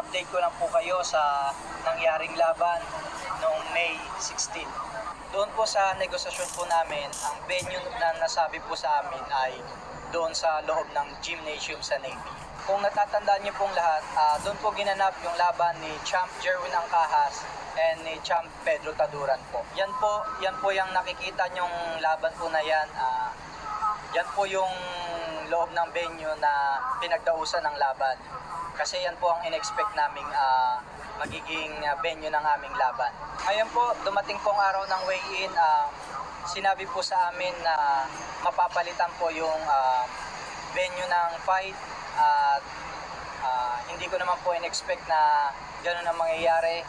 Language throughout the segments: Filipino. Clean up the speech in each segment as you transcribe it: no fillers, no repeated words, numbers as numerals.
i-update ko lang po kayo sa nangyaring laban noong May 16. Doon po sa negosasyon po namin, ang venue na nasabi po sa amin ay doon sa loob ng gymnasium sa Navy. Kung natatandaan niyo pong lahat, doon po ginanap yung laban ni Champ Jerwin Angkahas and ni Champ Pedro Taduran po. Yan po yung nakikita nyong laban po na yan. Yan po yung loob ng venue na pinagdausan ng laban. Kasi yan po ang in-expect naming magiging venue ng aming laban. Ngayon po, dumating pong araw ng weigh-in, sinabi po sa amin na mapapalitan po yung venue ng fight at hindi ko naman po in-expect na gano'n ang mangyayari.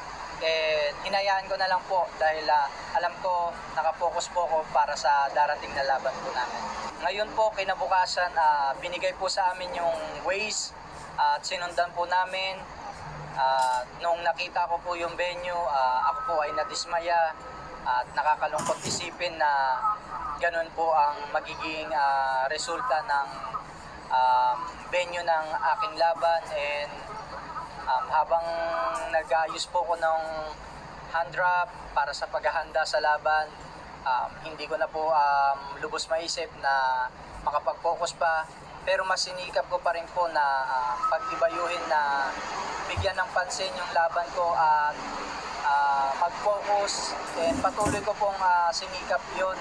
Hinayaan ko na lang po dahil alam ko nakafocus po ako para sa darating na laban po namin. Ngayon po, kinabukasan, binigay po sa amin yung ways at sinundan po namin. Nung nakita ko po yung venue, ako po ay nadismaya at nakakalungkot isipin na ganun po ang magiging resulta ng venue ng aking laban. And habang nag-ayos po ko ng hand wrap para sa paghahanda sa laban, hindi ko na po lubos maisip na makapag-focus pa. Pero mas sinikap ko pa rin po na pag-ibayuhin na bigyan ng pansin yung laban ko at mag-focus. And patuloy ko pong sinikap yun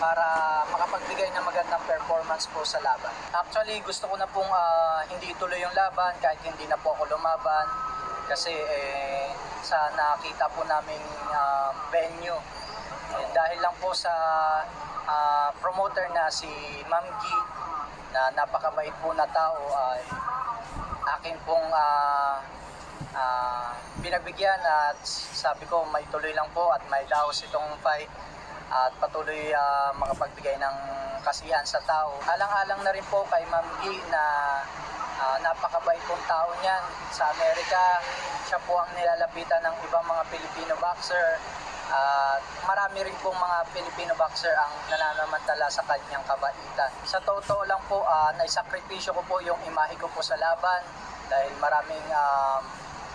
para makapagbigay ng magandang performance po sa laban. Actually, gusto ko na pong hindi tuloy yung laban kahit hindi na po ako lumaban. Kasi sa nakita po naming venue. And dahil lang po sa promoter na si Ma'am G, na napakabait po na tao, ay akin pong pinagbigyan at sabi ko may tuloy lang po at may daos itong fight at patuloy makapagbigay ng kasiyahan sa tao. Alang-alang na rin po kay Ma'am G na napakabait pong tao niyan sa Amerika. Siya po ang nilalapitan ng ibang mga Filipino boxer. Marami rin pong mga Filipino boxer ang nananamantala sa kanyang kabaitan. Sa totoo lang po, naisakripisyo ko po yung imahe ko po sa laban dahil maraming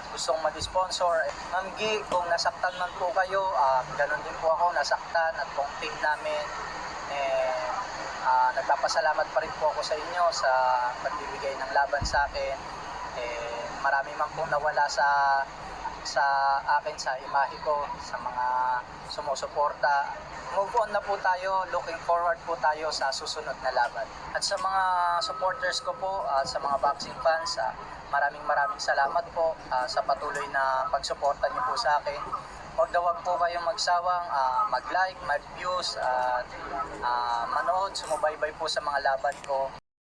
gustong mag-sponsor. Ma'am G, kung nasaktan man po kayo, ganun din po ako nasaktan at kung team namin, nagpapasalamat pa rin po ako sa inyo sa pagbibigay ng laban sa akin. Marami man pong nawala sa akin, sa imahe ko, sa mga sumusuporta. Move on na po tayo, looking forward po tayo sa susunod na laban. At sa mga supporters ko po, sa mga boxing fans, maraming salamat po sa patuloy na pagsuporta niyo po sa akin. Huwag po kayong magsawang mag-like, mag-views at manood, sumubaybay po sa mga laban ko.